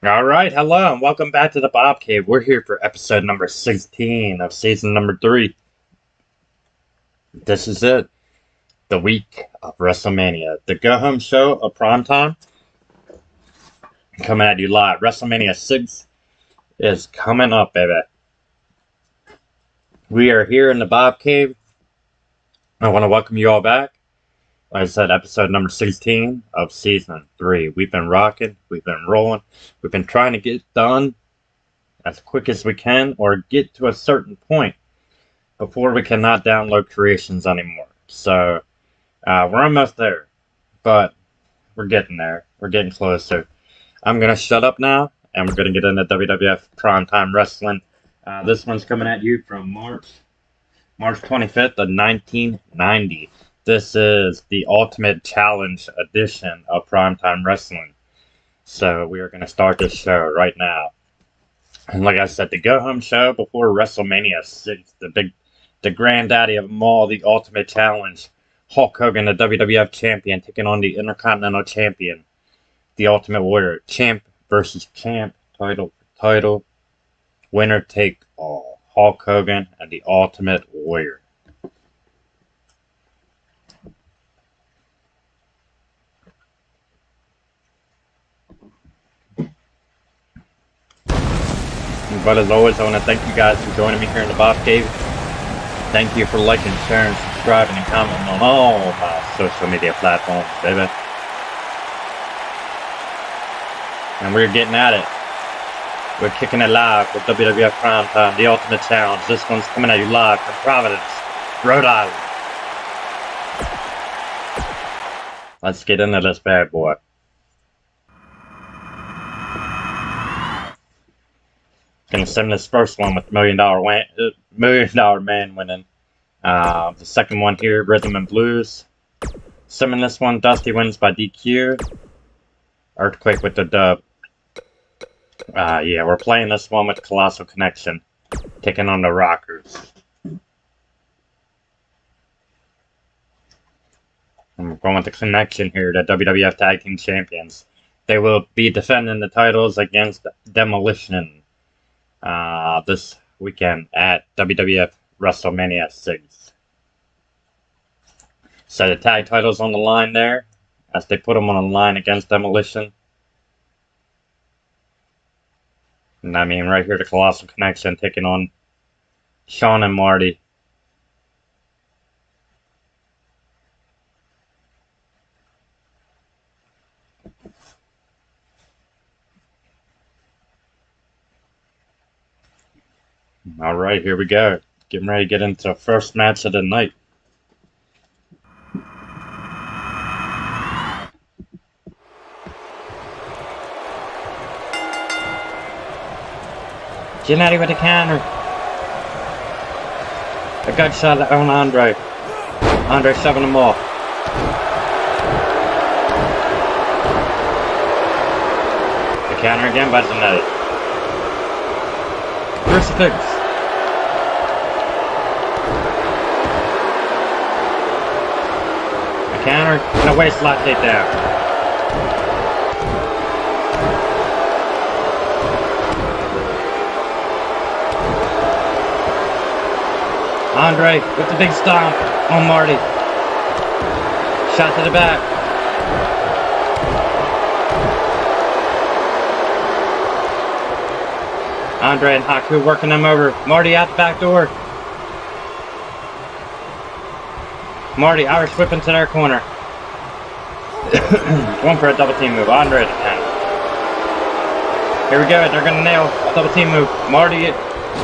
All right, hello, and welcome back to the Bob Cave. We're here for episode number 16 of season number 3. This is it, the week of WrestleMania, the go-home show of primetime. Coming at you live. WrestleMania 6 is coming up, baby. We are here in the Bob Cave. I want to welcome you all back. Like I said, episode number 16 of season 3. We've been rocking, we've been rolling, we've been trying to get done as quick as we can or get to a certain point before we cannot download creations anymore. So, we're almost there, but we're getting there. We're getting closer. I'm going to shut up now, and we're going to get into WWF Primetime Wrestling. This one's coming at you from March 25th of 1990. This is the Ultimate Challenge edition of Primetime Wrestling. So we are going to start this show right now. And like I said, the go-home show before WrestleMania 6, the granddaddy of them all, the Ultimate Challenge. Hulk Hogan, the WWF Champion, taking on the Intercontinental Champion, the Ultimate Warrior. Champ versus champ, title, winner take all. Hulk Hogan and the Ultimate Warrior. But as always, I want to thank you guys for joining me here in the Bob Cave. Thank you for liking, sharing, subscribing, and commenting on all my social media platforms, baby. And we're getting at it. We're kicking it live with WWF Primetime, the Ultimate Challenge. This one's coming at you live from Providence, Rhode Island. Let's get into this bad boy. Gonna send this first one with the $1 Million Man winning. The second one here, Rhythm and Blues. Simming this one, Dusty wins by DQ. Earthquake with the dub. Yeah, we're playing this one with the Colossal Connection, taking on the Rockers. And we're going with the Connection here, the WWF Tag Team Champions. They will be defending the titles against Demolition this weekend at WWF WrestleMania 6. So the tag titles on the line there, as they put them on the line against Demolition. And I mean, right here, the Colossal Connection taking on Shawn and Marty. All right, here we go. Getting ready to get into the first match of the night. Jannetty with the counter. A good shot on Andre. Andre shoving him off. The counter again by Jannetty. Crucifix. Counter and a waist lock takedown. Andre with the big stomp on Marty. Shot to the back. Andre and Haku working them over. Marty out the back door. Marty, Irish whip into their corner. Going for a double team move. Andre at the 10. Here we go. They're going to nail a double team move. Marty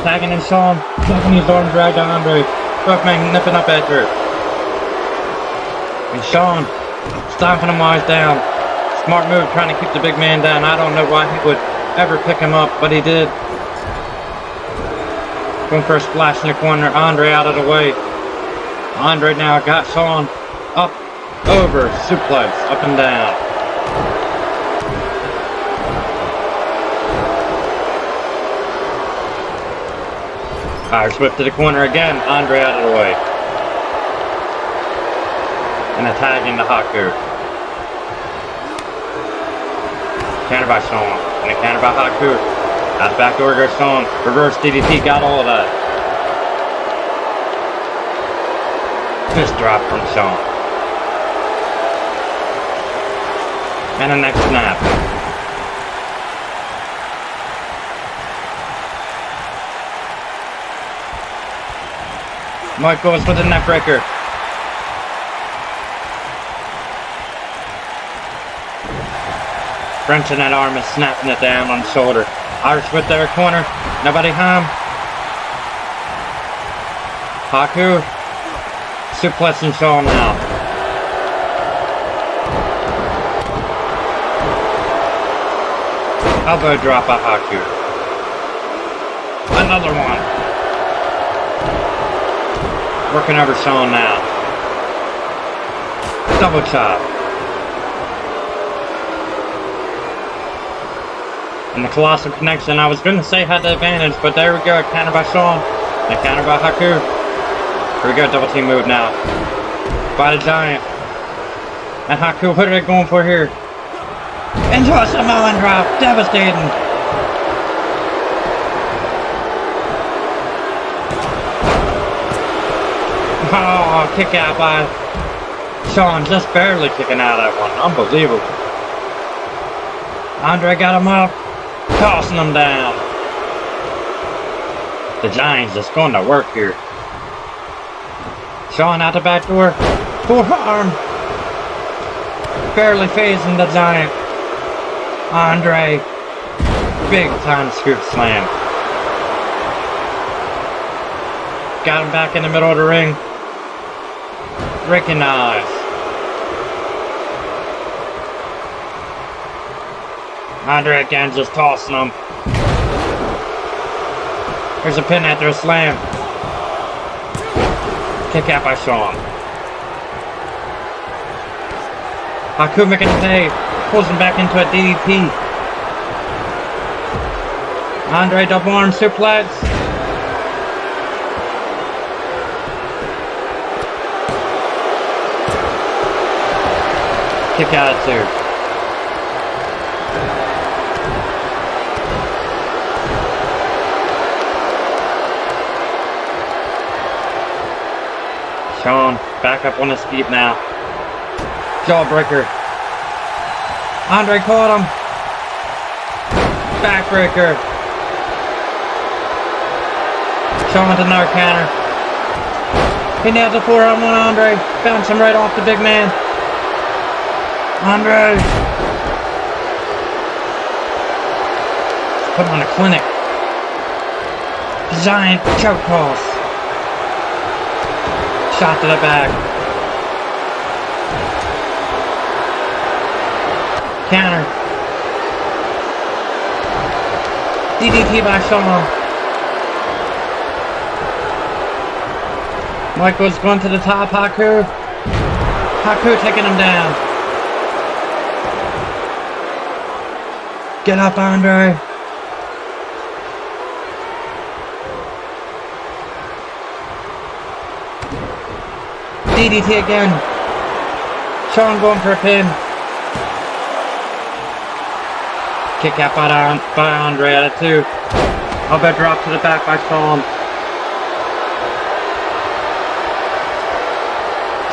tagging in Shawn. Tagging his arm drag down Andre. Buckman nipping up at her. And Shawn stomping him while he's down. Smart move trying to keep the big man down. I don't know why he would ever pick him up, but he did. Going for a splash in the corner. Andre out of the way. Andre now got Shawn up, over, suplex, up and down. Irish whip to the corner again, Andre out of the way. And a tag into Haku. Counter by Sean. And a counter by Haku. Out the back door goes Sean. Reverse DDT, got all of that. Fist drop from Sean. And a next snap. Mike goes with the neck breaker. Wrenching that arm and snapping it down on the shoulder. Irish whip there, corner. Nobody home. Haku. Suplexing Sean now. Elbow drop by Haku. Another one. Working over Sean now. Double chop. And the Colossal Connection, I was going to say had the advantage, but there we go. Counter by Sean. And counter by Haku. Here we go, double team move now. By the Giant. And Haku, what are they going for here? Into a Samoan drop. Devastating. Oh, kick out by Sean. Just barely kicking out of that one. Unbelievable. Andre got him up. Tossing him down. The Giant's just going to work here. Sean out the back door. Forearm. Barely phasing the Giant. Andre. Big time scoop slam. Got him back in the middle of the ring. Recognize. Andre again just tossing him. There's a pin after a slam. Kick out by Sean. Haku making a pay. Pulls him back into a DDT. Andre double arm suplex. Kick out at two. Sean back up on his feet now. Jawbreaker. Andre caught him. Backbreaker. Sean with another counter. He nailed the forearm on Andre. Bounced him right off the big man. Andre. Put him on a clinic. Giant choke toss. Shot to the back. Counter. DDT by Sean. Michael's going to the top. Haku. Haku taking him down. Get up, Andre. DDT again. Sean going for a pin. Kick out by Andre out of two. Elbow drop to the back by Sean.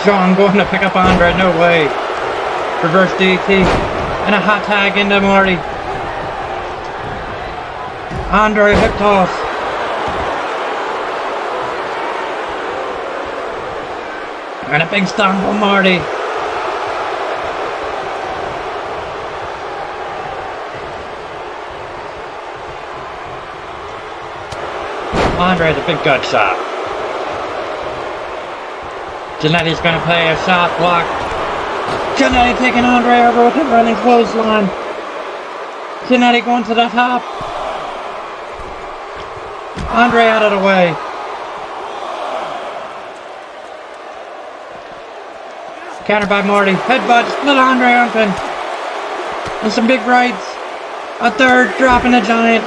Sean going to pick up Andre. No way. Reverse DDT. And a hot tag into Marty. Andre hip toss. And a big stomp on Marty. Andre the big gut shot. Jannetty's going to play a shot block. Jannetty taking Andre over with a running clothesline. Jannetty going to the top. Andre out of the way. Counter by Marty. Headbutt. Split Andre open. And some big rights. A third. Dropping the Giant.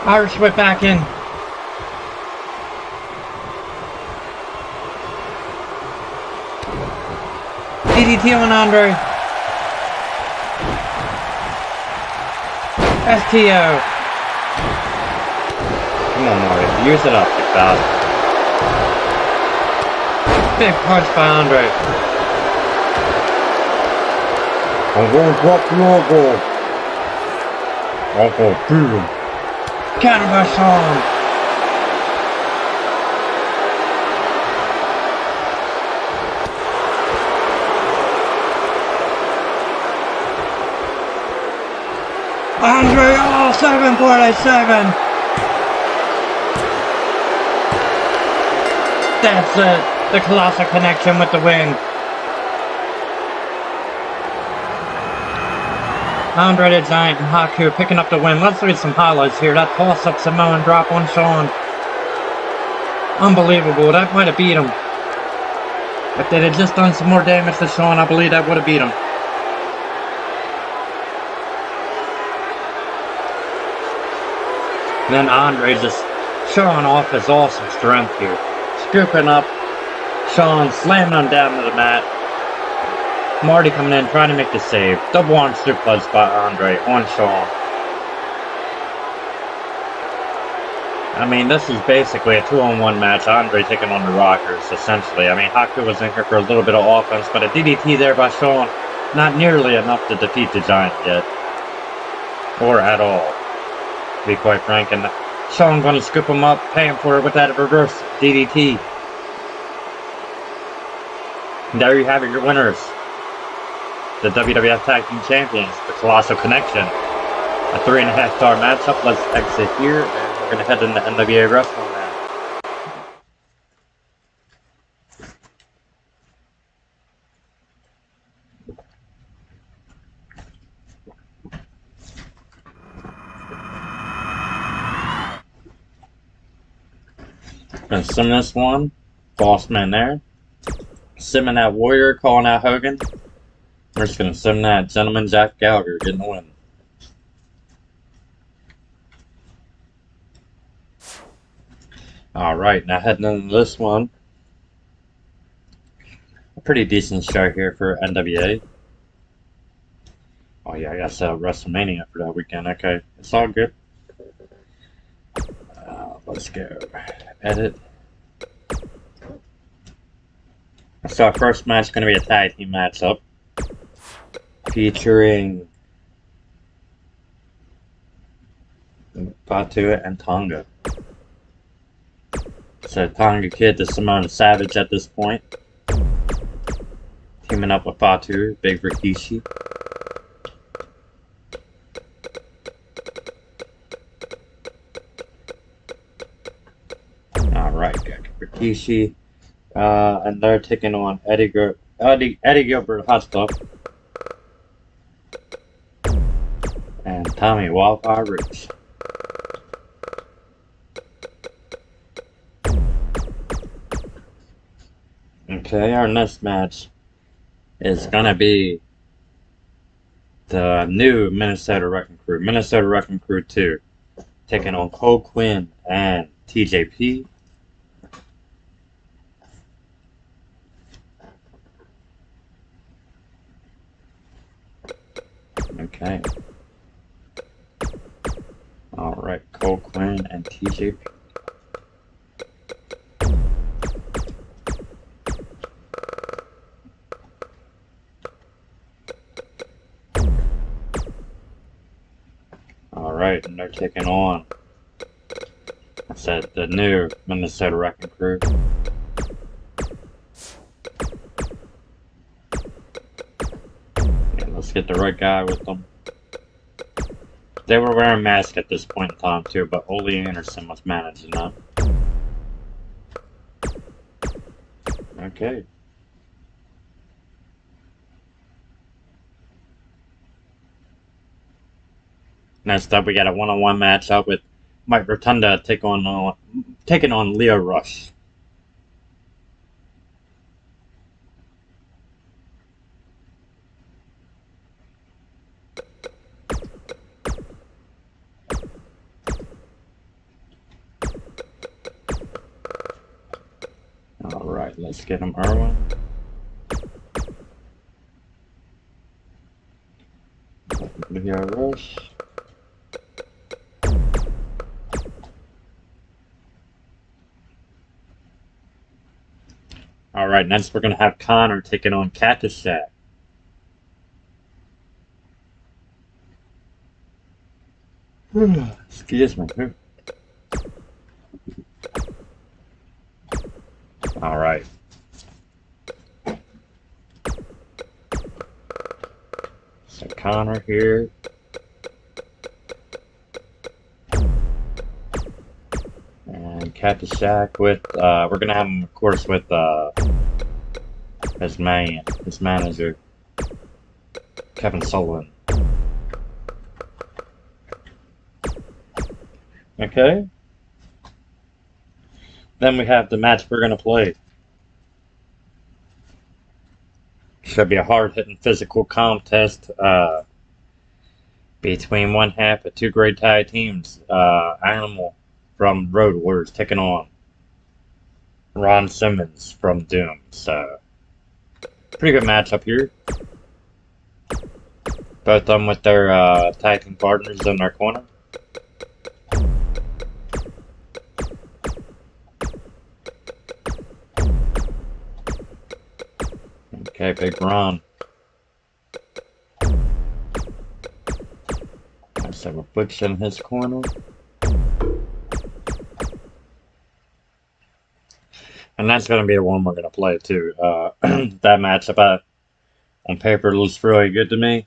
Irish whip back in. DDT on Andre. STO. Come on, Marty. Use it up, you bastard. Big punch by Andre. I'm going to drop the elbow. Elbow, boom. Counter by Shawn. Andre, oh, 747. That's it. The Colossal Connection with the win. Andre the Giant and Haku picking up the win. Let's read some highlights here. That toss-up Samoan drop on Shawn. Unbelievable. That might have beat him. If they had just done some more damage to Shawn, I believe that would have beat him. And then Andre just showing off his awesome strength here. Scooping up Shawn, slamming him down to the mat. Marty coming in, trying to make the save. Double arm suplex by Andre on Shawn. I mean, this is basically a 2-on-1 match. Andre taking on the Rockers, essentially. I mean, Haku was in here for a little bit of offense, but a DDT there by Shawn, not nearly enough to defeat the Giant yet. Or at all, to be quite frank. And Shawn going to scoop him up, paying for it with that reverse DDT. And there you have it, your winners. The WWF Tag Team Champions, the Colossal Connection. A 3.5-star matchup. Let's exit here, and we're going to head into NWA Wrestling now. Gonna sim this one. Boss man there. Simming that Warrior, calling out Hogan. We're just gonna sim that Gentleman Jack Gallagher getting the win. Alright, now heading into this one. A pretty decent show here for NWA. Oh yeah, I gotta set up WrestleMania for that weekend. Okay, it's all good. Let's go. Edit. So our first match is going to be a tag team matchup featuring Fatu and Tonga. So Tonga Kid to Samoan Savage at this point. Teaming up with Fatu, Big Rikishi. Alright, got Rikishi. And they're taking on Eddie Gilbert Hot Stuff and Tommy Wildfire Rich. Okay, our next match is gonna be the new Minnesota Wrecking Crew, Minnesota Wrecking Crew 2, taking on Cole Quinn and TJP. Okay. Alright, Cole Quinn and TJP. Alright, and they're taking on, I said, the new Minnesota Wrecking Crew. Let's get the right guy with them. They were wearing masks at this point in time too, but Ole Anderson was managing them. Okay. Next up, we got a one-on-one matchup with Mike Rotunda taking on Leo Rush. Alright, let's get him Irwin. Video rush. Alright, next we're gonna have Connor taking on Cactus Jack. Excuse me. Alright. So Connor here. And Cactus Jack with, we're gonna have him, of course, with, his manager, Kevin Sullivan. Okay. Then we have the match we're gonna play. Should be a hard-hitting physical contest between one half of two great tag teams. Animal from Road Warriors taking on Ron Simmons from Doom. So, pretty good matchup here. Both of them with their tag team partners in their corner. Okay, Big Ron. So we're Butch in his corner. And that's going to be the one we're going to play too. That matchup on paper looks really good to me.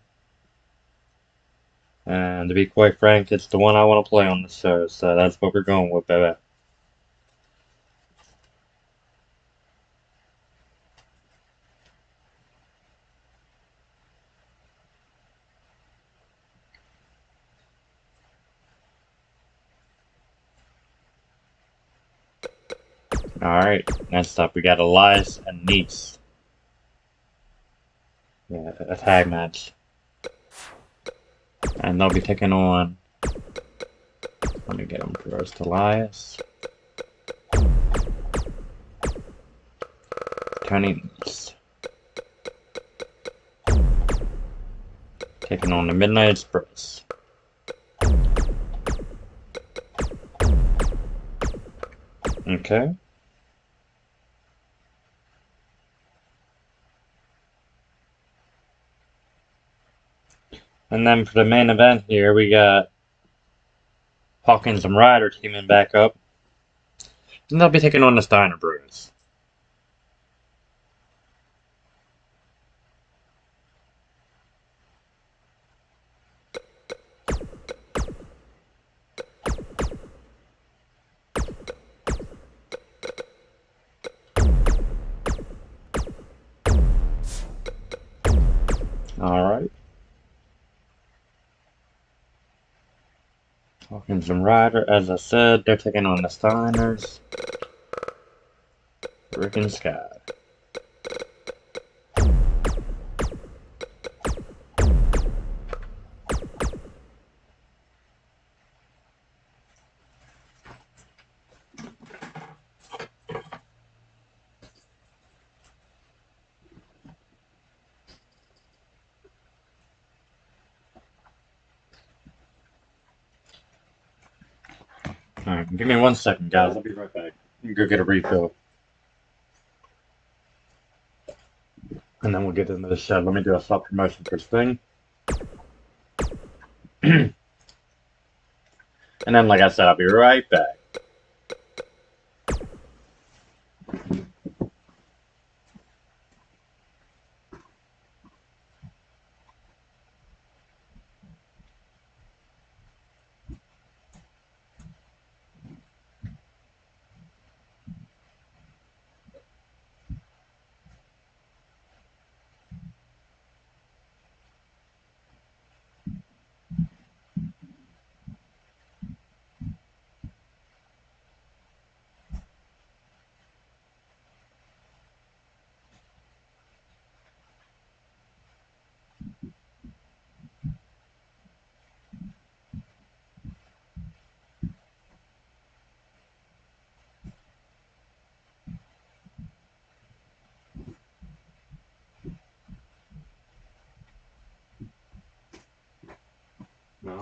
And to be quite frank, it's the one I want to play on the show. So that's what we're going with, baby. Alright, next up we got Elias and Nice. Yeah, a tag match. And they'll be taking on, let me get him first, Elias. Tony Nice. Taking on the Midnight Express. Okay. And then for the main event here, we got Hawkins and Ryder teaming back up. And they'll be taking on the Steiner Bros. Alright. Hawkins and Ryder, as I said, they're taking on the Steiners. Rick and Sky. Alright, give me 1 second, guys. I'll be right back. Go get a refill. And then we'll get into the show. Let me do a stop promotion first thing. And then, like I said, I'll be right back.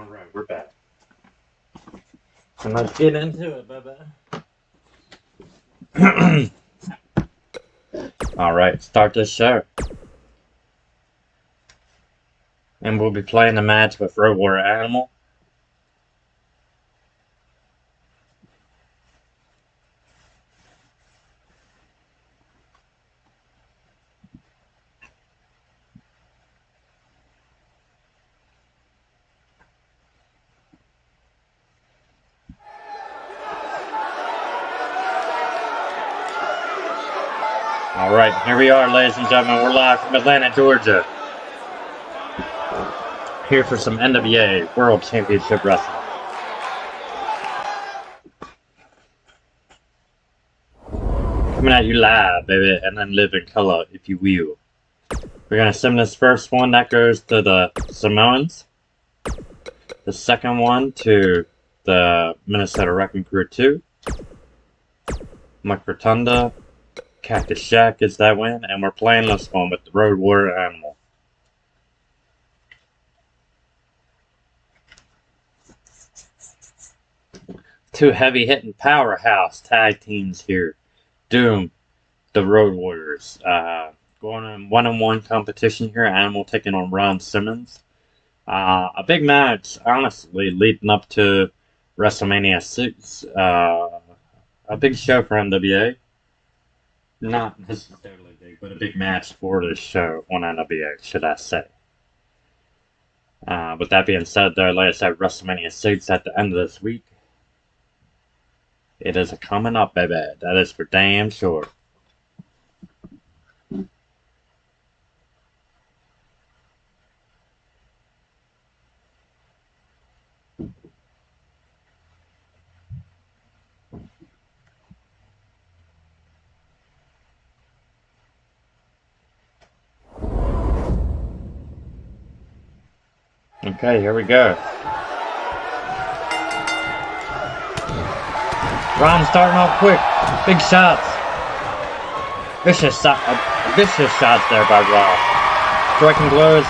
Alright, we're back. And let's get into it, baby. Alright, start this show. And we'll be playing the match with Road Warrior Animal. Alright, here we are, ladies and gentlemen. We're live from Atlanta, Georgia. Here for some NWA World Championship Wrestling. Coming at you live, baby, and then live in color, if you will. We're gonna sim this first one. That goes to the Samoans. The second one to the Minnesota Wrecking Crew 2. Mike Rotunda. Cactus Jack gets that win, and we're playing this one with the Road Warrior Animal. Two heavy-hitting powerhouse tag teams here. Doom, the Road Warriors. Going in one-on-one competition here. Animal taking on Ron Simmons. A big match, honestly, leading up to WrestleMania 6. A big show for NWA. Not necessarily big, but a big match for this show on NWA, should I say. With that being said, though, like I said, WrestleMania 6 at the end of this week. It is a coming up, baby. That is for damn sure. Okay, here we go. Ron starting off quick. Big shots. Vicious shots there by Ron. Striking blows.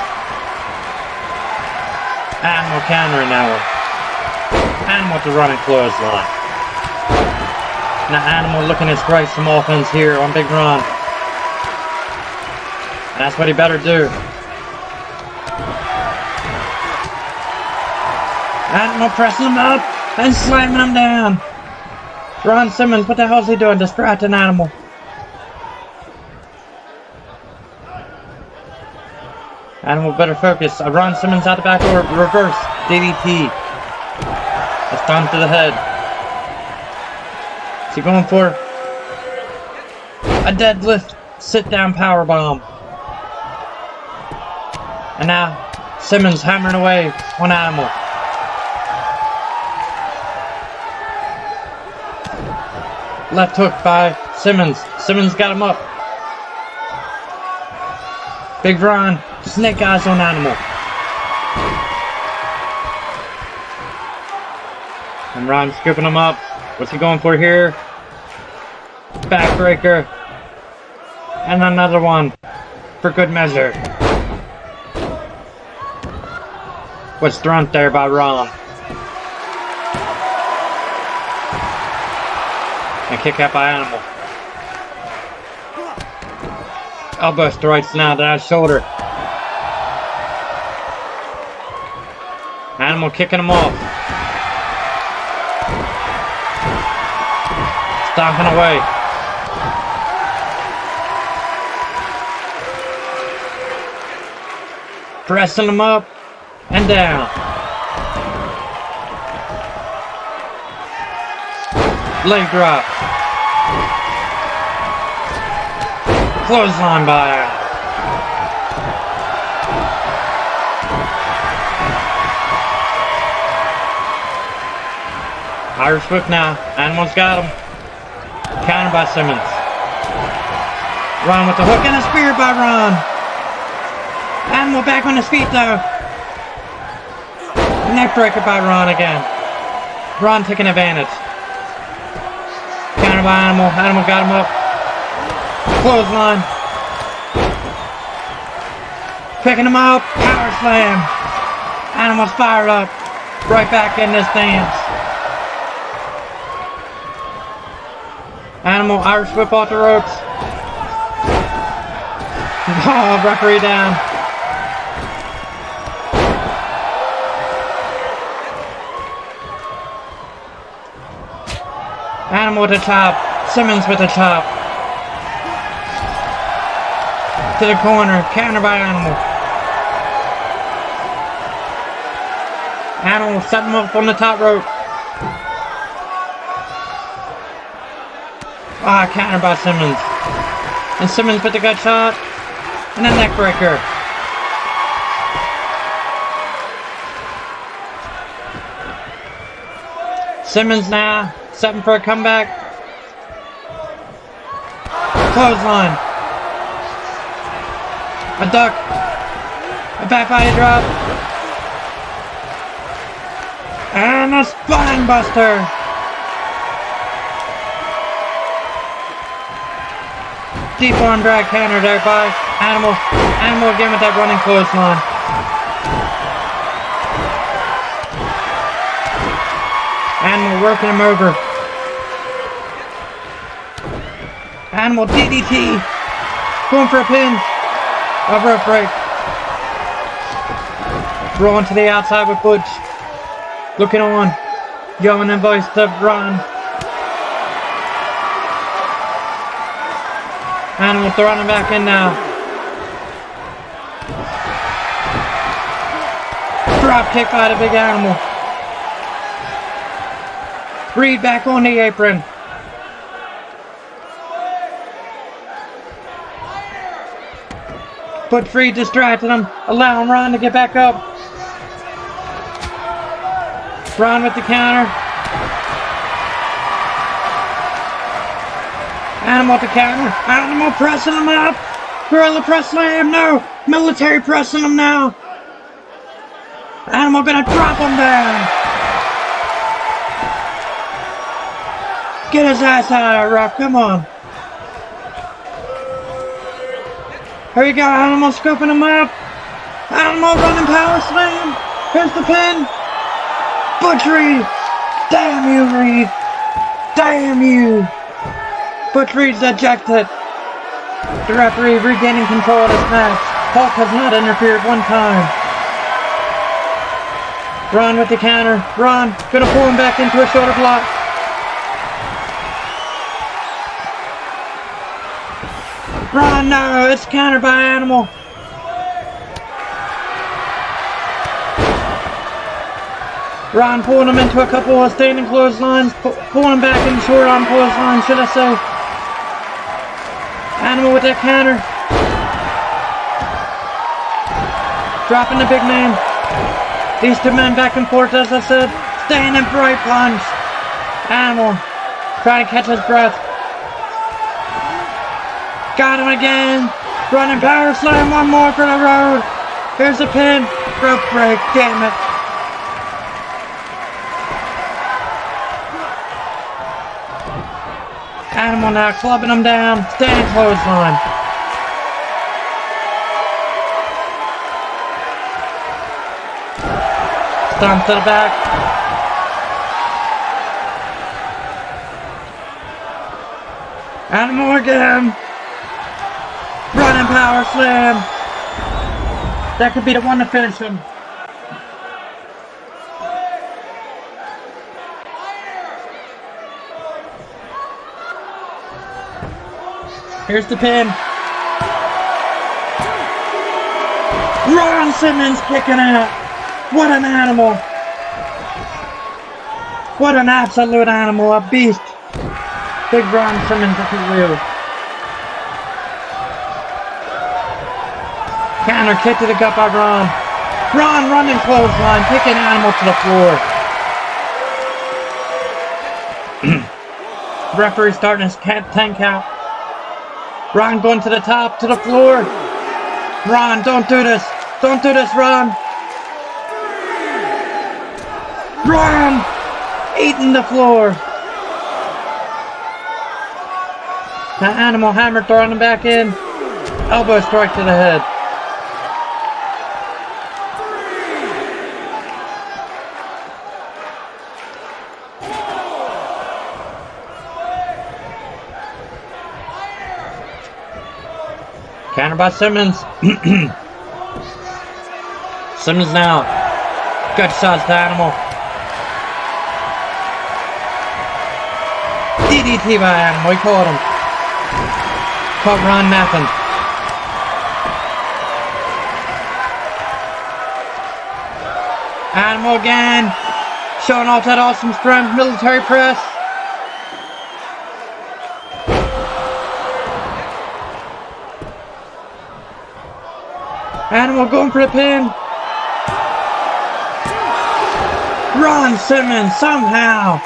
Animal countering that one. Animal to running clothesline. Now Animal looking to strike some offense here on Big Ron. And that's what he better do. Animal pressing him up and slamming him down. Ron Simmons, what the hell is he doing? Distracting Animal. Animal better focus. Ron Simmons out the back door. Reverse DDT. It's down to the head. Is he going for a deadlift sit down powerbomb? And now Simmons hammering away on Animal. Left hook by Simmons. Simmons got him up. Big Ron, snake eyes on Animal. And Ron scooping him up. What's he going for here? Backbreaker. And another one for good measure. What's thrown there by Ron? And kick out by Animal. Elbow strikes now to that shoulder. Animal kicking him off. Stomping away. Pressing him up and down. Leg drop. Clothesline by Animal. Irish whip now. Animal's got him. Countered by Simmons. Ron with the hook and a spear by Ron. Animal back on his feet though. Neckbreaker by Ron again. Ron taking advantage. Countered by Animal. Animal got him up. Clothesline. Picking him up. Power slam. Animal's fired up. Right back in this dance. Animal Irish whip off the ropes. Oh, referee down. Animal with a chop. Simmons with a chop. To the corner. Counter by Animal. Animal set him up on the top rope. Ah, counter by Simmons. And Simmons with the gut shot. And a neck breaker. Simmons now setting for a comeback. Clothesline. A duck. A back body drop. And a spine buster. Deep arm drag counter there by Animal. Animal again with that running clothesline. Animal working him over. Animal DDT. Going for a pin. A rope break. Rolling to the outside with Butch. Looking on. Yelling in voice to Ron. Animal throwing him back in now. Drop kick by the big Animal. Reed back on the apron. But Reed distracted him, allowing Ron to get back up. Ron with the counter. Animal to counter. Animal pressing him up. Gorilla press slam. No. Military pressing him now. Animal gonna drop him down. Get his ass out of there, Rock. Come on. Here we go. Animal scooping him up. Animal running power slam. Here's the pin. Butch Reed. Damn you, Reed. Damn you. Butch Reed's ejected. The referee regaining control of this match. Hulk has not interfered one time. Ron with the counter. Ron gonna pull him back into a shoulder block. Ron, no, it's countered by Animal. Ron pulling him into a couple of standing clotheslines, pulling him back into short arm clotheslines, should I say. Animal with that counter. Dropping the big man. These two men back and forth, as I said. Staying in bright plunge. Animal trying to catch his breath. Got him again. Running power slam, one more for the road. Here's the pin. Rope break, damn it. Animal now clubbing him down. Standing clothesline. Stomp to the back. Animal again. Running power slam. That could be the one to finish him. Here's the pin. Ron Simmons kicking out. What an animal. What an absolute animal. A beast. Big Ron Simmons if you will. Counter kick to the gut by Ron. Ron running clothesline, kicking Animal to the floor. Referee starting his 10 count. Ron going to the top, to the floor. Ron, don't do this. Don't do this, Ron. Ron! Eating the floor. Now Animal Hammer throwing him back in. Elbow strike to the head. Counter by Simmons. Simmons now. Good shots to Animal. DDT by Animal. He caught him. Caught Ron napping. Animal again. Showing off that awesome strength. Military press. Animal going for the pin. Ron Simmons somehow.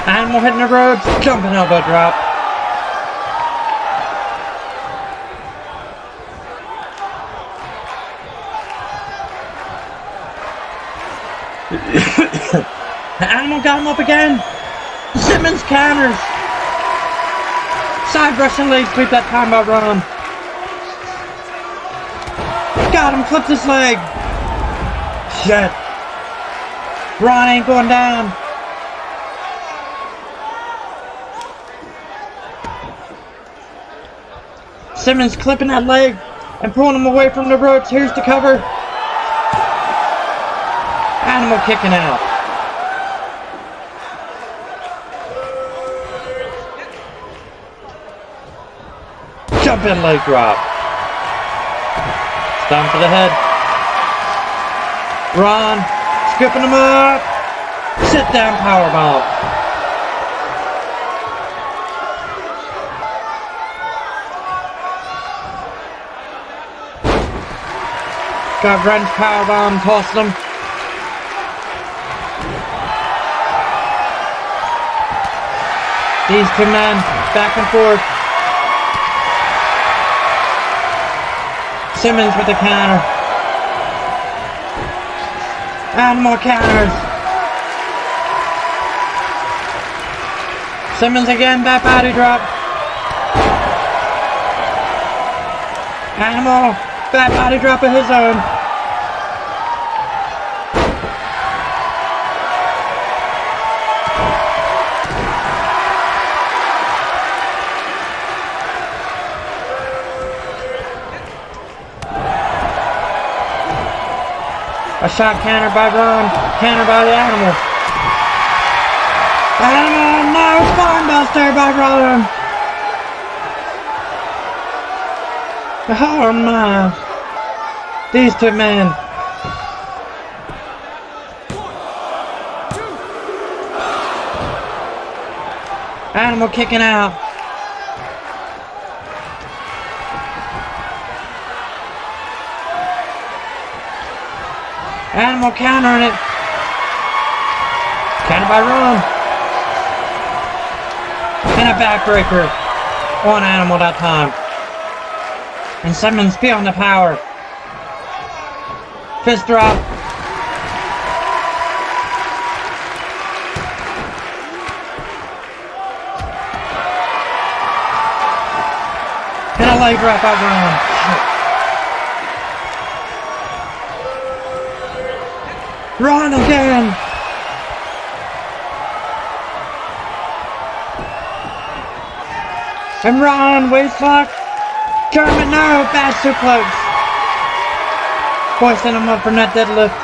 Animal hitting the ropes. Jumping elbow drop. Animal got him up again. Simmons counters. Side Russian leg sweep that time by Ron. Got him, flipped his leg. Shit. Ron ain't going down. Simmons clipping that leg and pulling him away from the ropes. Here's the cover. Animal kicking out. Jumping leg drop. Stomp to the head. Ron, scooping him up. Sit down powerbomb. Got Wrench powerbomb, tossed him. These two men back and forth. Simmons with the counter. Animal counters. Simmons again, that body drop. Animal, that body drop of his own. A shot counter by Ron, counter by the Animal. Animal, no, spinebuster by Ron. Oh my. These two men. Animal kicking out. Animal countering it. Counter by Ron. And a backbreaker on Animal that time. And Simmons feeling the power. Fist drop. And a leg drop by Ron. Ron again! And Ron, waistlock! German, no! Bad suplex! Hoisting him up from that deadlift.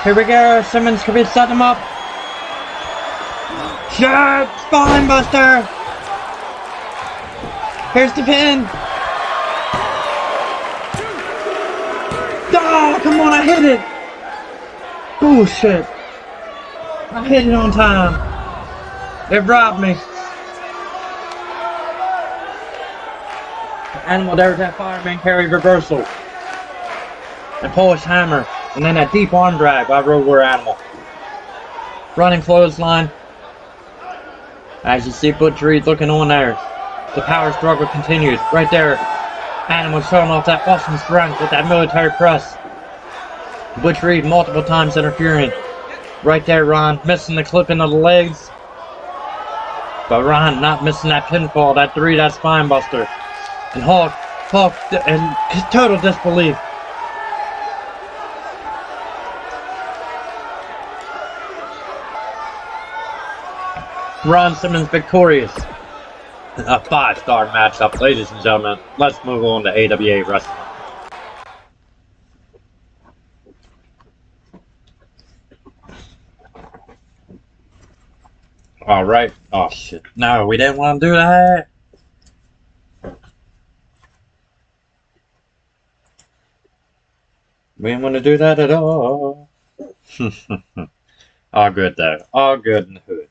Here we go, Simmons could be setting him up. Shot! Spine buster! Here's the pin! Oh, come on, I hit it! Bullshit. I hit it on time. It robbed me. Animal there with that fireman carry reversal. And Polish hammer. And then that deep arm drag by Road Warrior Animal. Running clothesline. As you see Butch Reed looking on there. The power struggle continues. Right there. Animal showing off that awesome strength with that military press. Butch Reed multiple times interfering. Right there, Ron missing the clipping of the legs. But Ron not missing that pinfall, that three, that spine buster. And Hulk in total disbelief. Ron Simmons victorious. A 5-star matchup, ladies and gentlemen. Let's move on to AWA Wrestling. Alright. Oh shit. No, we didn't want to do that. We didn't want to do that at all. All good though. All good in the hood.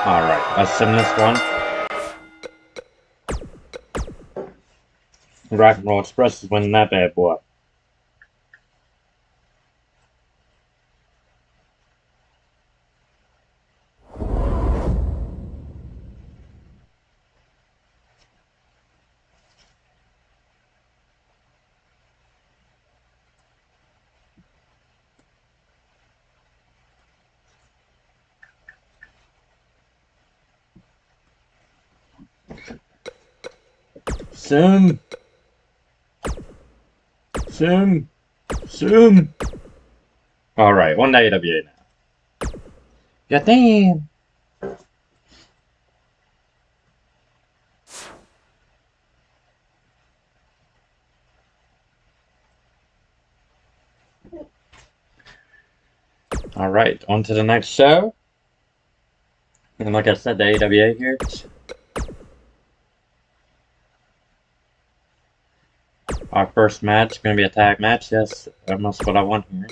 Alright, let's sim this one. Rock and Roll Express is winning that bad boy. Sim. Alright, on to AWA now. Yeah, damn. Alright, on to the next show. And like I said, the AWA here. Our first match is going to be a tag match. Yes, almost what I want here.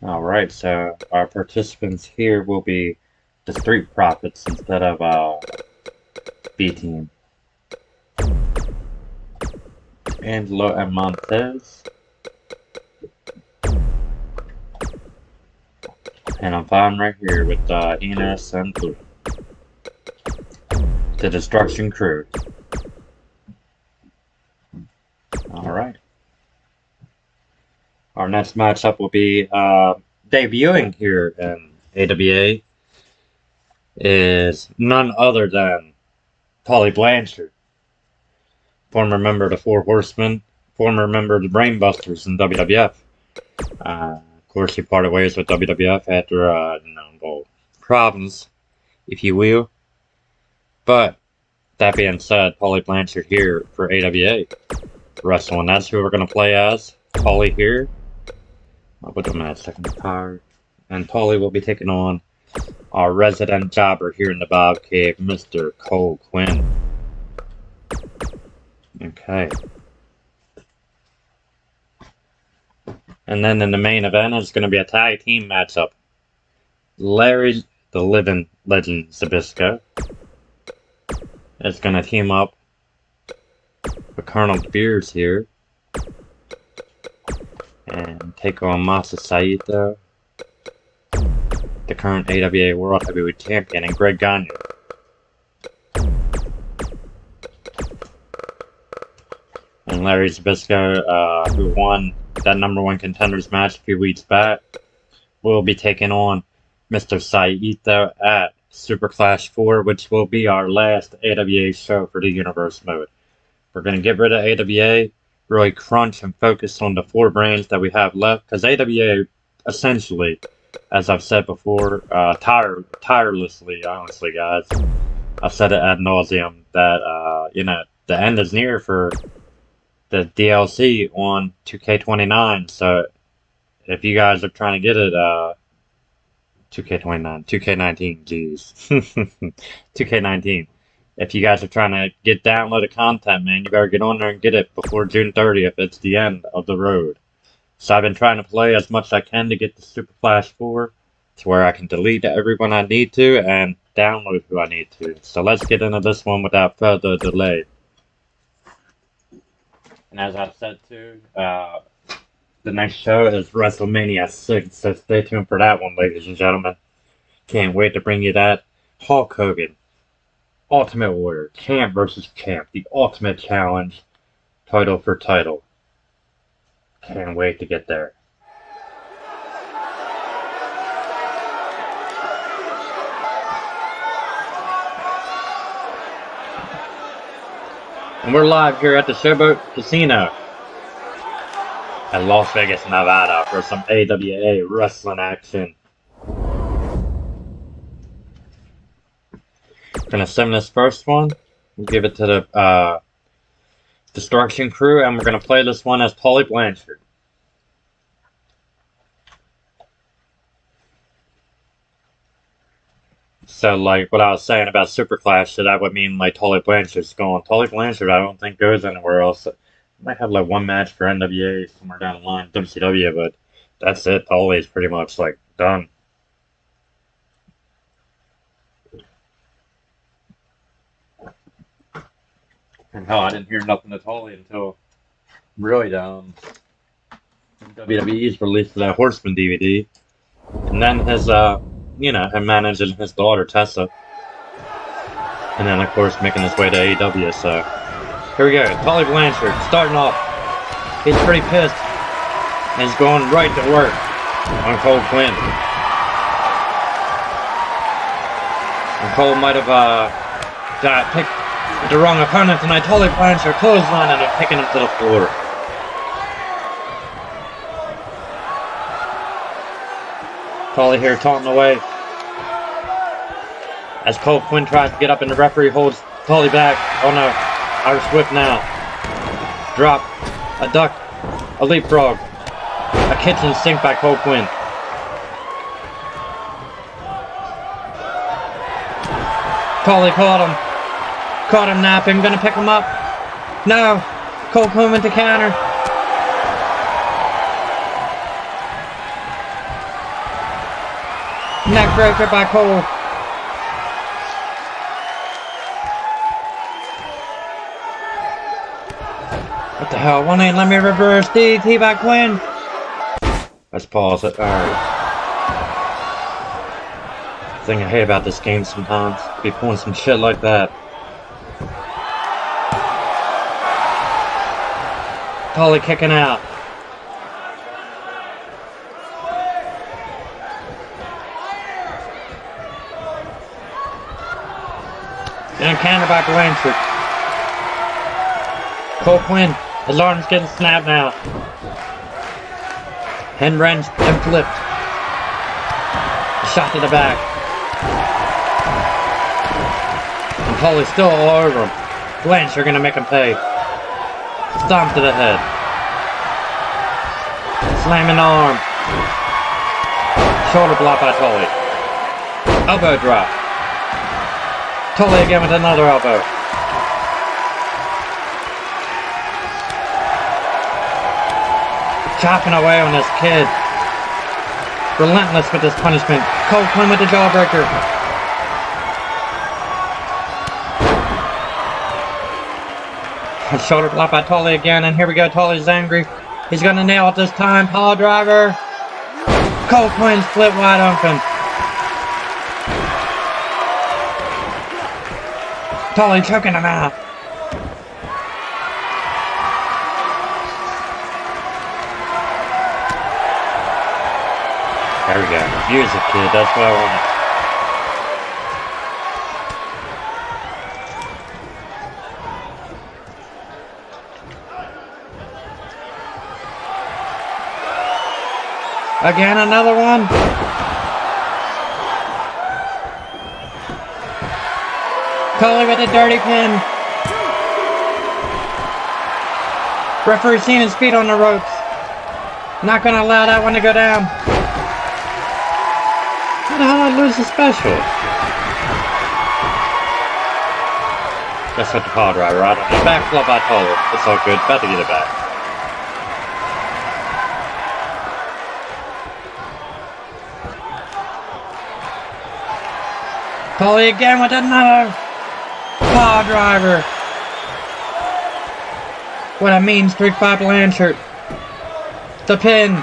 Alright, so our participants here will be the Street Profits instead of B-Team. Angelo and Montez. And I'm fine right here with Enos and Blue. The Destruction Crew. Alright. Our next matchup will be debuting here in AWA is none other than Tully Blanchard, former member of the Four Horsemen, former member of the Brainbusters in WWF. Of course, he parted ways with WWF after problems, if you will. But that being said, Tully Blanchard here for AWA Wrestling. That's who we're going to play as. Tully here. I'll put them in a second card. And Tully will be taking on our resident jobber here in the Bob Cave, Mr. Cole Quinn. Okay. And then in the main event is going to be a tag team matchup. Larry the Living Legend Zbyszko is going to team up with Colonel Beers here and take on Masa Saito, the current AWA World Heavyweight Champion, and Greg Gagne. And Larry Zbyszko, who won that #1 contenders match a few weeks back, will be taking on Mr. Saito at Super Clash 4, which will be our last AWA show for the Universe mode. We're going to get rid of AWA, really crunch and focus on the 4 brands that we have left, because AWA, essentially, as I've said before, tirelessly, honestly, guys, I've said it ad nauseum, that, the end is near for the DLC on 2K29, so if you guys are trying to get it, 2K29, 2K19, jeez, 2K19. If you guys are trying to get downloaded content, man, you better get on there and get it before June 30th. It's the end of the road. So I've been trying to play as much as I can to get the Super Flash 4 to where I can delete everyone I need to and download who I need to. So let's get into this one without further delay. And as I said too, the next show is WrestleMania 6, so stay tuned for that one, ladies and gentlemen. Can't wait to bring you that. Hulk Hogan, Ultimate Warrior, champ versus champ, the ultimate challenge, title for title. Can't wait to get there. And we're live here at the Showboat Casino at Las Vegas, Nevada for some AWA wrestling action. Gonna sim this first one. We'll give it to the Destruction Crew, and we're gonna play this one as Tully Blanchard. So, like what I was saying about Super Clash, so that would mean like Tully Blanchard's going. Tully Blanchard, I don't think goes anywhere else. Might have like one match for NWA somewhere down the line, WCW, but that's it. Tully's pretty much like done. And hell, I didn't hear nothing to Tully until really down WWE's release of that Horseman DVD, and then his him managing his daughter Tessa, and then of course making his way to AEW. So here we go, Tully Blanchard starting off. He's pretty pissed, and he's going right to work on Cole Quinn. And Cole might have picked the wrong opponent tonight. Tully Blanchard clotheslining and picking him to the floor. Tully here taunting away as Cole Quinn tries to get up, and the referee holds Tully back. Oh no, Irish whip now. Drop, a duck, a leapfrog, a kitchen sink by Cole Quinn. Tully caught him napping, gonna pick him up. No, Cole Quinn with the counter. Neck breaker by Cole. What the hell? One ain't let me reverse DDT by Quinn. Let's pause it. Alright. The thing I hate about this game sometimes, be pulling some shit like that. Tully kicking out. And counter by Blanchard. Cole Quinn, his arm's getting snapped now. Hand wrenched and flipped. A shot to the back. And Tully's still all over him. Blanchard gonna make him pay. Stomp to the head. Slamming the arm. Shoulder block by Tully. Elbow drop. Tully again with another elbow. Chopping away on this kid. Relentless with this punishment. Cole Quinn with the jawbreaker. A shoulder block by Tully again, and here we go. Tully's angry. He's gonna nail it this time. Power driver. Cole Quinn split wide open. Tully choking him out. There we go. Music, kid. That's what I wanted. Again, another one. Tully with a dirty pin. Referee seeing his feet on the ropes. Not gonna allow that one to go down. How the hell did I lose the special? Just with the power driver right on the back flip by Tully. It's all good. About to get it back. Tully again with another power driver. What a mean streak by Blanchard. The pin.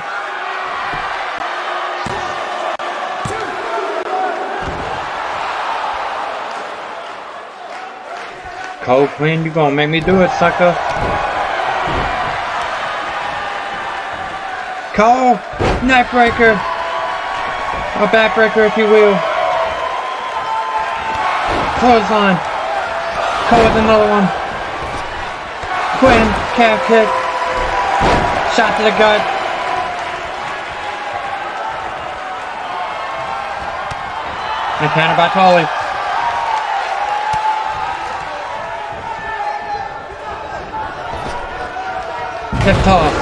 Cole Quinn, you gonna make me do it, sucker. Cole, neckbreaker. Or backbreaker, if you will. Clothesline. Cole with another one. Quinn, calf kick. Shot to the gut. And counter by Tully. Hip toss.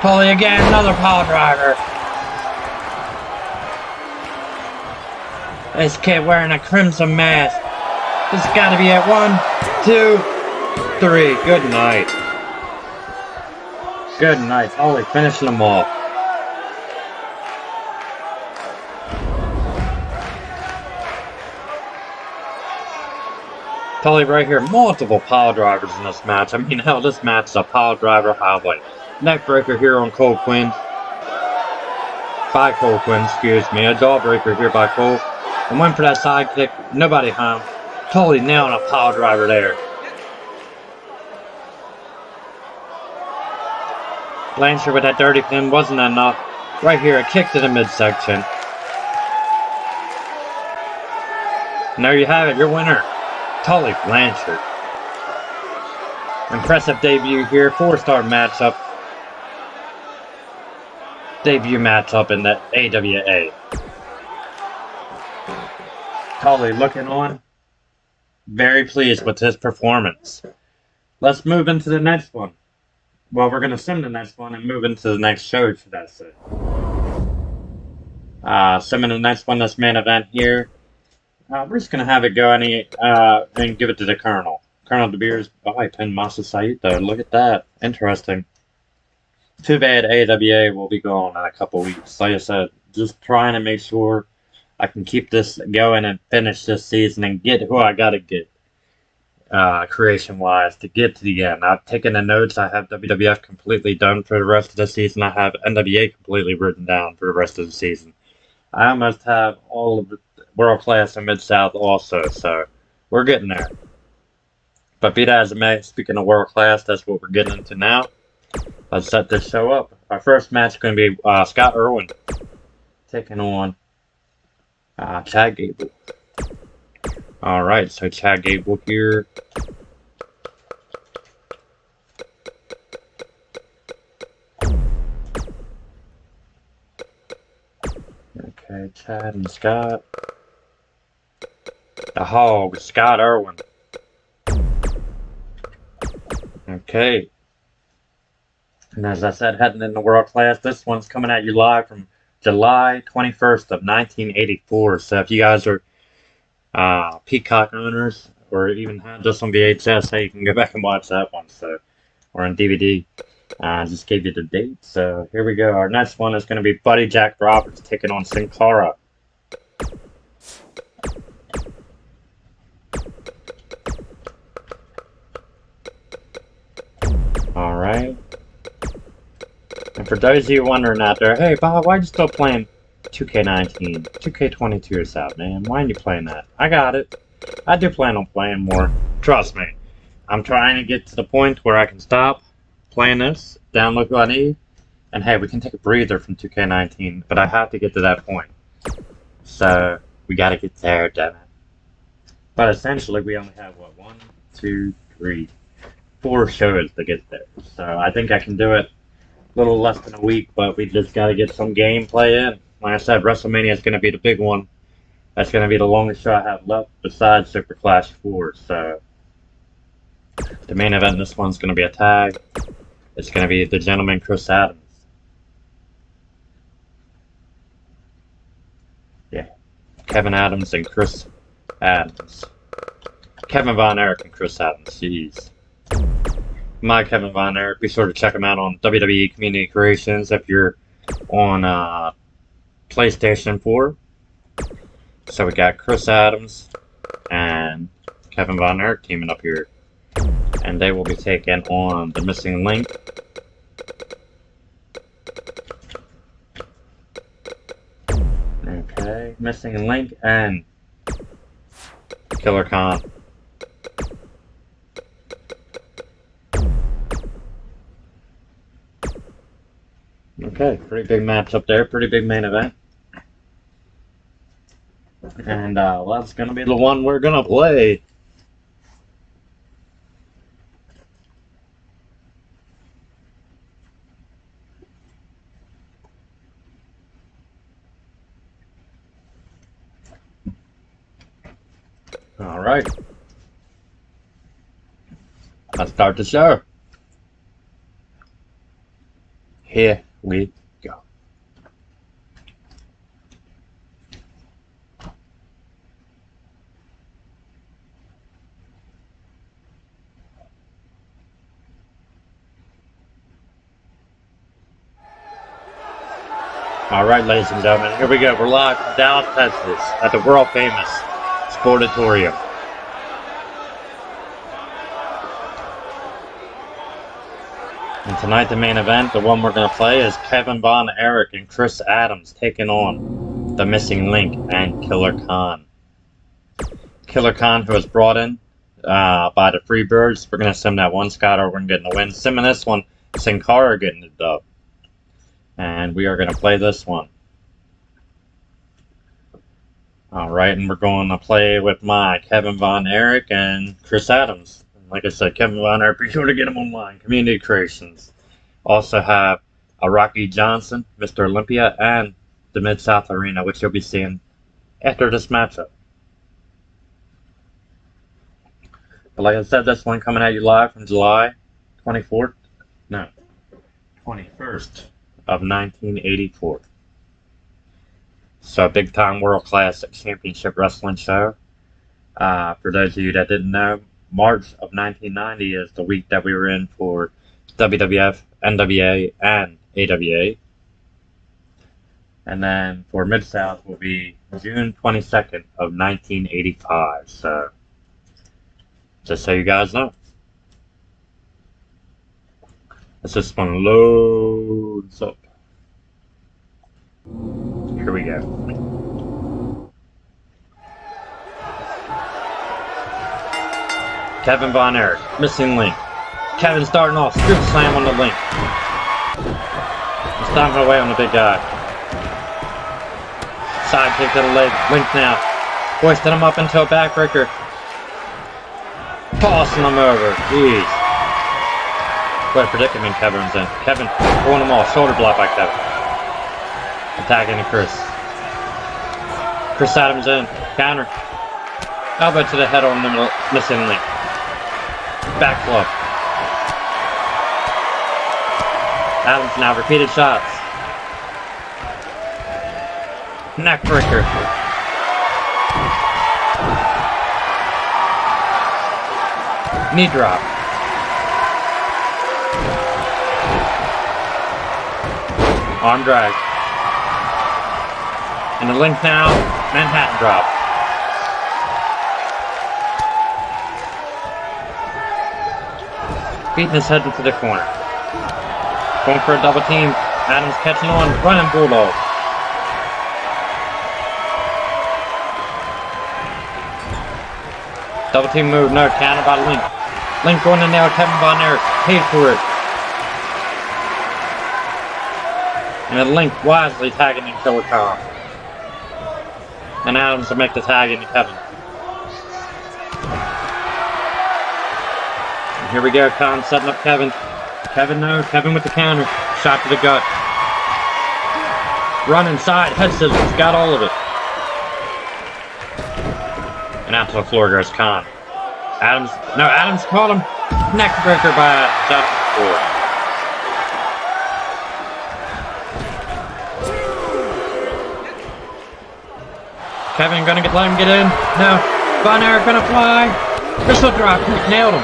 Tully again, another power driver. This kid wearing a crimson mask. This has got to be at 1, 2, 3. Good night. Good night. Tully finishing them off. Tully right here, multiple power drivers in this match. I mean, hell, this match is a power driver highlight. Neckbreaker here on Cole Quinn. By Cole Quinn, excuse me. A jawbreaker here by Cole. And went for that side kick. Nobody home. Tully nailing a power driver there. Blanchard with that dirty pin wasn't enough. Right here, a kick to the midsection. And there you have it, your winner. Tully Blanchard. Impressive debut here, 4-star matchup. Debut matchup in the AWA. Tully looking on. Very pleased with his performance. Let's move into the next one. Well, we're going to sim the next one and move into the next show, should I say. Simming the next one, this main event here. We're just going to have it go and give it to the Colonel. Colonel De Beers, oh, he pinned Masa Saito. Look at that. Interesting. Too bad AWA will be gone in a couple weeks. Like I said, just trying to make sure I can keep this going and finish this season and get who I got to get creation-wise to get to the end. I've taken the notes. I have WWF completely done for the rest of the season. I have NWA completely written down for the rest of the season. I almost have all of the World Class and Mid-South also, so we're getting there. But be that as it may, speaking of World Class, that's what we're getting into now. Let's set this show up. Our first match is going to be Scott Irwin taking on Chad Gable. Alright, so Chad Gable here. Okay, Chad and Scott. The Hog, Scott Irwin. Okay. And as I said, heading into World Class, this one's coming at you live from July 21st of 1984. So if you guys are Peacock owners, or even had just on VHS, hey, you can go back and watch that one. So, or on DVD. I just gave you the date. So here we go. Our next one is going to be Buddy Jack Roberts taking on Sin Cara. Alright. And for those of you wondering out there, hey Bob, why are you still playing 2K19? 2K22 is out, man. Why aren't you playing that? I got it. I do plan on playing more. Trust me. I'm trying to get to the point where I can stop playing this, download what I need, and hey, we can take a breather from 2K19, but I have to get to that point. So, we gotta get there, damn it. But essentially, we only have, what, 1, 2, 3, 4 shows to get there. So, I think I can do it a little less than a week, but we just gotta get some gameplay in. Like I said, WrestleMania is gonna be the big one. That's gonna be the longest show I have left besides Super Clash 4, so the main event in this one's gonna be a tag. It's gonna be the Gentleman Chris Adams Kevin Adams and Chris Adams. Kevin Von Erich and Chris Adams. Jeez. My Kevin Von Erich. Be sure to check him out on WWE Community Creations if you're on PlayStation 4. So we got Chris Adams and Kevin Von Erich teaming up here. And they will be taking on the Missing Link. Okay, Missing Link and Killer Khan. Okay, pretty big match up there, pretty big main event. And that's gonna be the one we're gonna play. Alright. Let's start the show. Here we go. Alright, ladies and gentlemen, here we go. We're live from Dallas, Texas at the world famous Sportatorium. And tonight the main event, the one we're going to play, is Kevin Von Erich and Chris Adams taking on the Missing Link and Killer Khan. Killer Khan, who was brought in by the Freebirds. We're going to sim that one. Scott Irwin getting the win. Simming this one, Sin Cara getting the dub. And we are going to play this one. Alright, and we're going to play with my Kevin Von Erich and Chris Adams. And like I said, Kevin Von Erich, be sure to get him online. Community Creations. Also have a Rocky Johnson, Mr. Olympia, and the Mid-South Arena, which you'll be seeing after this matchup. But like I said, this one coming at you live from July 21st of 1984. So, big time World Classic Championship Wrestling show. For those of you that didn't know, March of 1990 is the week that we were in for WWF, NWA, and AWA. And then for Mid-South will be June 22nd of 1985. So, just so you guys know. Let's just one loads up. Here we go. Kevin Von Erich, Missing Link. Kevin starting off, scoop slam on the Link. He's stomping away on the big guy. Side kick to the leg, Link now. Hoisting him up into a backbreaker. Tossing him over, jeez. What a predicament Kevin's in. Kevin pulling him off, shoulder block by Kevin. Attacking Chris. Chris Adams in. Counter. Elbow to the head on the Missing Link. Back club. Adams now repeated shots. Neck breaker. Knee drop. Arm drag. And the Link now, Manhattan drop. Beating his head into the corner. Going for a double team. Adams catching on, running Bulldog. Double team move, no, counter by Link. Link going in there, Kevin Von Erich, paid for it. And then Link wisely tagging in Killer Khan. And Adams to make the tag into Kevin. And here we go, Khan setting up Kevin. Kevin no, Kevin with the counter. Shot to the gut. Run inside, head scissors, got all of it. And out to the floor goes Khan. Adams caught him. Neck breaker by Adams out to the floor. Kevin gonna let him get in. No. Von Erich gonna fly. Missile drop kick. Nailed him.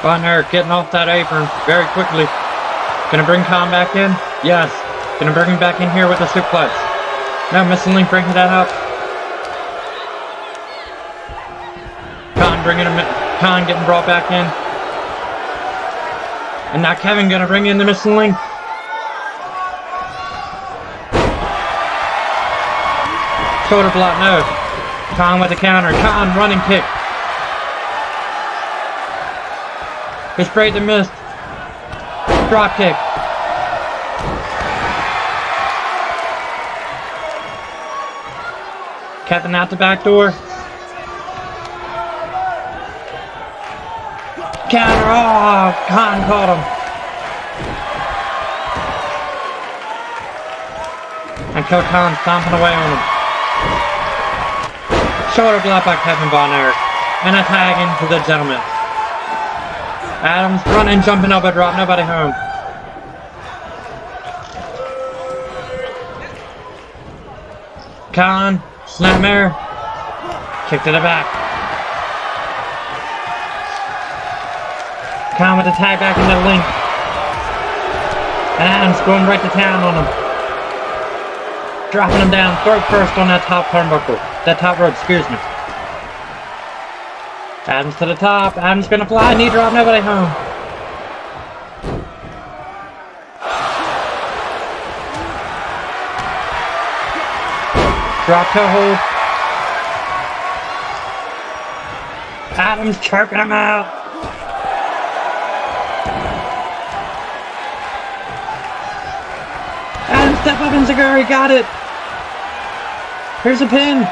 Von Erich getting off that apron very quickly. Gonna bring Khan back in? Yes. Gonna bring him back in here with a suplex. No, Missing Link bringing that up. Khan getting brought back in. And now Kevin gonna bring in the Missing Link. Shoulder block, no. Khan with the counter. Khan running kick. He sprayed and missed. Drop kick. Kevin out the back door. Counter. Oh, Khan caught him. And Coach Khan stomping away on him. Shoulder block by Kevin Von Erich. And a tag into the gentleman. Adams running, jumping elbow drop, nobody home. Khan, snapmare, kick to the back. Khan with the tag back into the Link. And Adams going right to town on him. Dropping him down, throat first on that top turnbuckle. That top rope, excuse me. Adams to the top. Adams gonna fly. Knee drop. Nobody home. Drop toe hold. Adams choking him out. Adams step up and Zaguri got it. Here's a pin.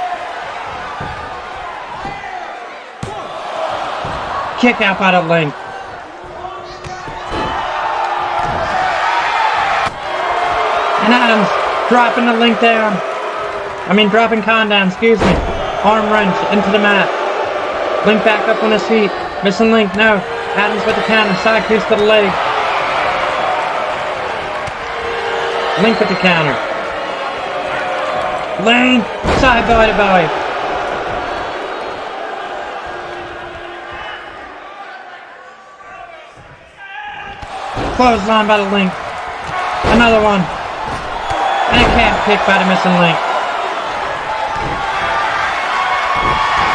Kick out by the Link. And Adams dropping the Link down. Dropping Khan down, excuse me. Arm wrench into the mat. Link back up on his feet. Missing Link, no. Adams with the counter, side piece to the leg. Link with the counter. Lane, side belly to belly. Clothesline by the Link. Another one. And a calf kick by the Missing Link.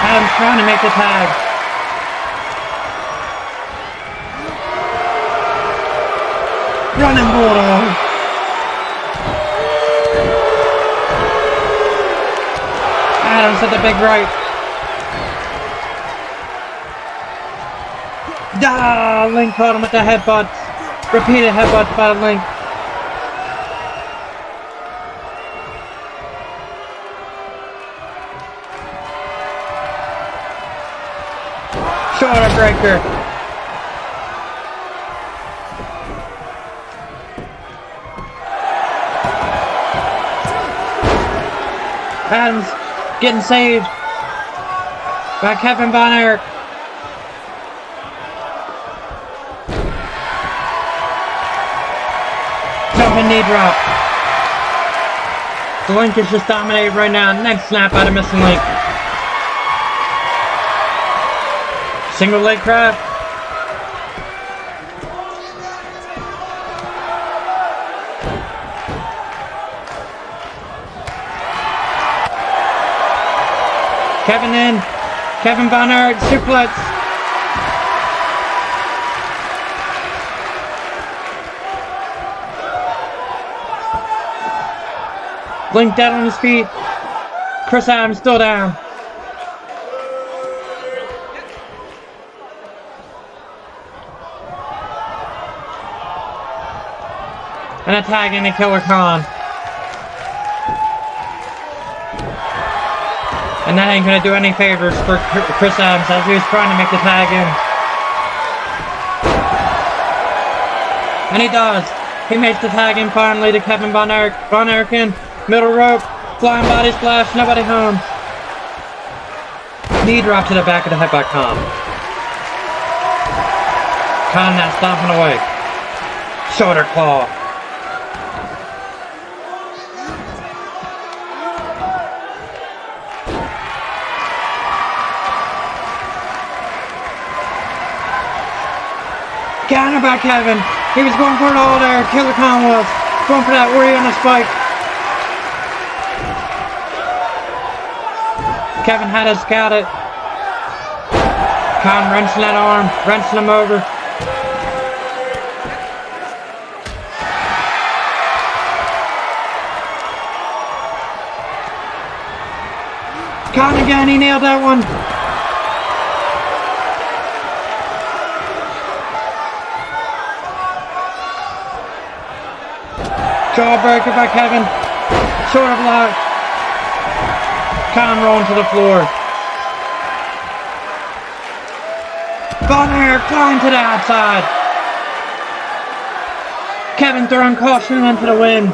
Adams trying to make the tag. Running Bulldog. Adams at the big right. Link caught him with the headbutt. Repeated headbutt by the Link. Shoulder breaker. Adams getting saved by Kevin Von Erich. Jumping knee drop. The Link is just dominated right now. Next snap by the Missing Link. Single leg crab. Kevin in. Kevin Von Erich suplex. Link down on his feet. Chris Adams still down. And a tag into Killer Khan. And that ain't gonna do any favors for Chris Adams as he was trying to make the tag in. And he does. He makes the tag in finally to Kevin Von Erich. Von Erich in. Middle rope. Flying body splash. Nobody home. Knee drop to the back of the head by Khan. Khan now stomping away. Shoulder claw. Counter by Kevin. He was going for it all there. Killer Khan was going for that worry on the spike. Kevin had to scout it. Khan wrenching that arm, wrenching him over. Khan again, he nailed that one. Jawbreaker by Kevin. Shoulder block. Khan rolling to the floor. Von Erich flying to the outside. Kevin throwing caution into the wind.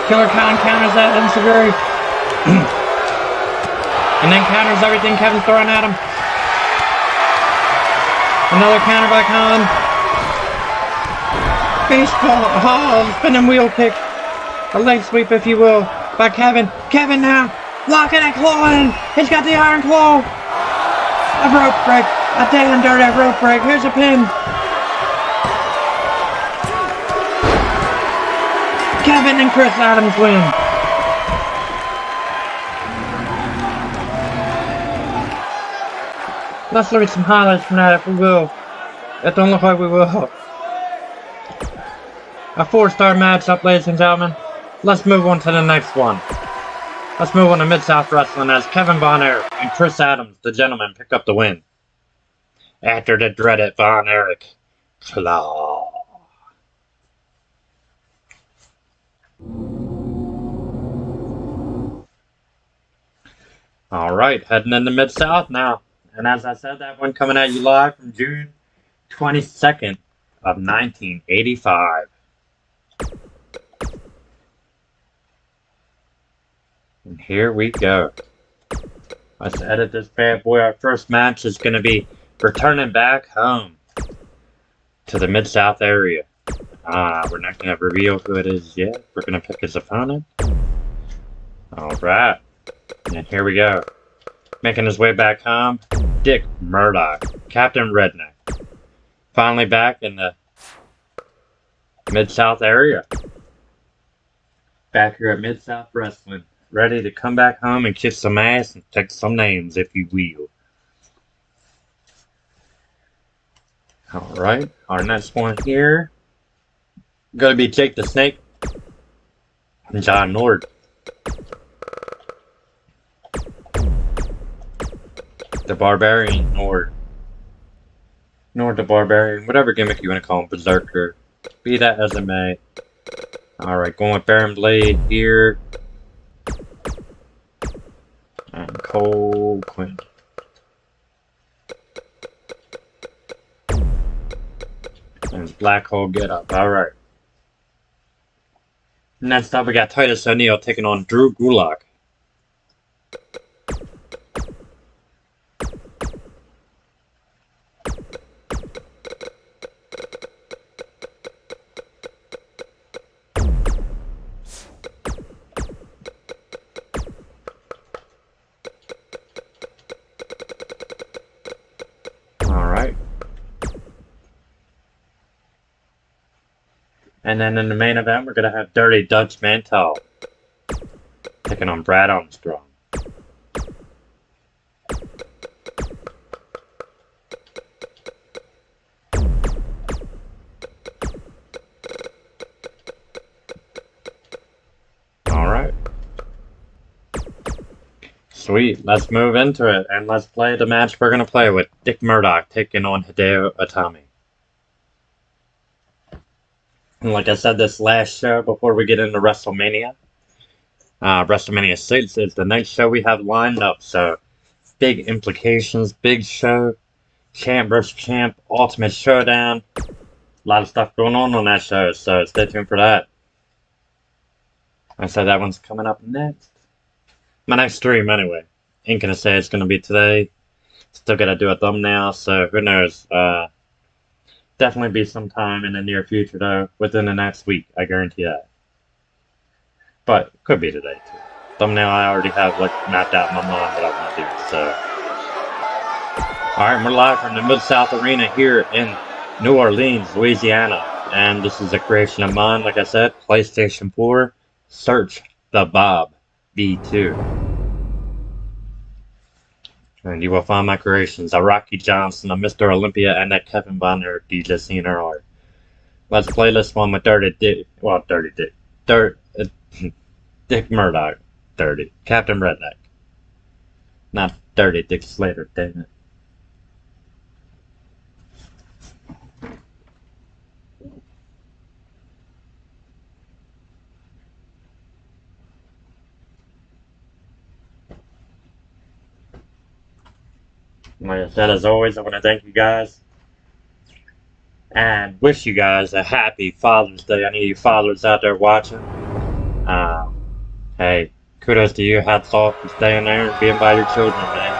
Killer Khan counters that Enziguri. And then counters everything Kevin's throwing at him. Another counter by Khan. Baseball, spinning wheel kick. A leg sweep, if you will, by Kevin. Kevin now, locking that claw in. He's got the iron claw. A rope break. A damn dirty rope break. Here's a pin. Kevin and Chris Adams win. Let's look at some highlights from that if we will. It don't look like we will. A 4-star matchup, ladies and gentlemen. Let's move on to the next one. Let's move on to Mid-South Wrestling as Kevin Von Erich and Chris Adams, the gentlemen, pick up the win. After the dreaded Von Erich claw. Alright, heading into Mid-South now. And as I said, that one coming at you live from June 22nd of 1985. And here we go. Let's edit this bad boy. Our first match is going to be returning back home to the Mid-South area. We're not going to reveal who it is yet. We're going to pick his opponent. Alright. And here we go. Making his way back home, Dick Murdoch, Captain Redneck. Finally back in the Mid-South area. Back here at Mid-South Wrestling. Ready to come back home and kick some ass and take some names, if you will. Alright, our next one here. Gonna be Jake the Snake and John Nord. The Barbarian, Nord the Barbarian, whatever gimmick you want to call him, Berserker. Be that as it may. Alright, going with Baron Blade here. And Cole Quinn. And his Black Hole get up. Alright. Next up, we got Titus O'Neil taking on Drew Gulak. And then in the main event, we're going to have Dirty Dutch Mantel taking on Brad Armstrong. Alright. Sweet, let's move into it and let's play the match we're going to play with Dick Murdoch taking on Hideo Itami. And like I said this last show before we get into WrestleMania, WrestleMania 6 is the next show we have lined up, so big implications, big show, Champ vs. Champ Ultimate Showdown. A lot of stuff going on that show, so stay tuned for that. I said that one's coming up next. My next stream, anyway. Ain't gonna say it's gonna be today. Still gotta do a thumbnail, so who knows. Definitely be sometime in the near future, though. Within the next week, I guarantee that. But could be today, too. Thumbnail I already have like mapped out in my mind what I want to do, so. Alright, we're live from the Mid-South Arena here in New Orleans, Louisiana. And this is a creation of mine, like I said, PlayStation 4. Search the Bob V2. And you will find my creations, a Rocky Johnson, a Mr. Olympia, and a Kevin Bonner DJ CNR. Let's play this one with Dick Murdoch. Dirty. Captain Redneck. Not Dirty Dick Slater, damn it. Like I said, as always, I want to thank you guys and wish you guys a happy Father's Day. Any of you fathers out there watching, hey, kudos to you. Hats off for staying there and being by your children, man.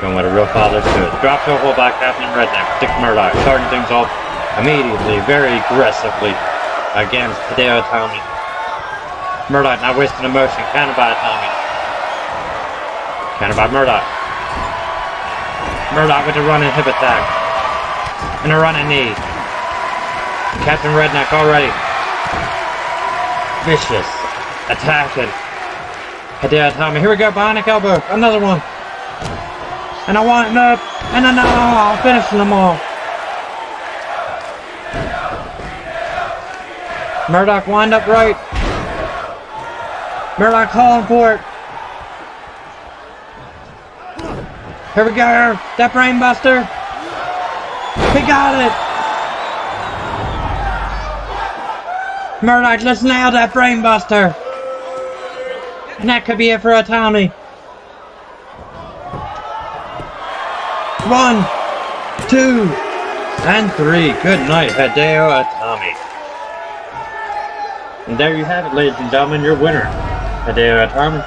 Doing what a real father should. Drop to a hole by Captain Redneck, Dick Murdoch, starting things off immediately, very aggressively against Hideo Itami. Murdoch not wasting emotion, countered by Itami. Countered by Murdoch. Murdoch with a running hip attack. And a running knee. Captain Redneck already. Vicious. Attacking. Hideo Itami. Here we go. Bionic elbow. Another one. And a winding up. And another. Finishing them all. Murdoch wind up right. Murdoch calling for it. Here we go! That brainbuster! He got it! Murdoch, let's nail that brainbuster! And that could be it for Itami. 1, 2, and 3. Good night, Hideo Itami. And there you have it, ladies and gentlemen, your winner, Hideo Itami.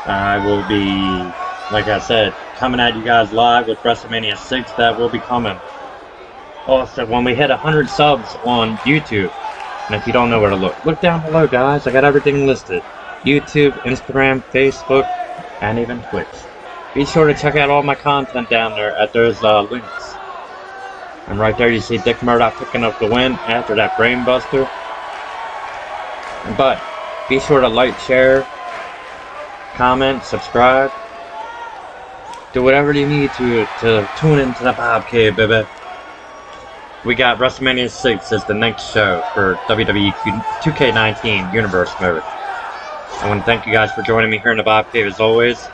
I will be, like I said, coming at you guys live with WrestleMania 6. That will be coming. Also, when we hit 100 subs on YouTube, and if you don't know where to look down below, guys. I got everything listed. YouTube, Instagram, Facebook, and even Twitch. Be sure to check out all my content down there at those links. And right there you see Dick Murdoch picking up the win after that brainbuster. But be sure to like, share, comment, subscribe. Do whatever you need to tune into the Bob Cave, baby. We got WrestleMania 6 as the next show for WWE 2K19 Universe Mode. I want to thank you guys for joining me here in the Bob Cave as always.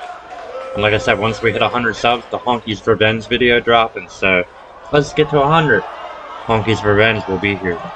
And like I said, once we hit 100 subs, the Honky's Revenge video dropping. So let's get to 100. Honky's Revenge will be here.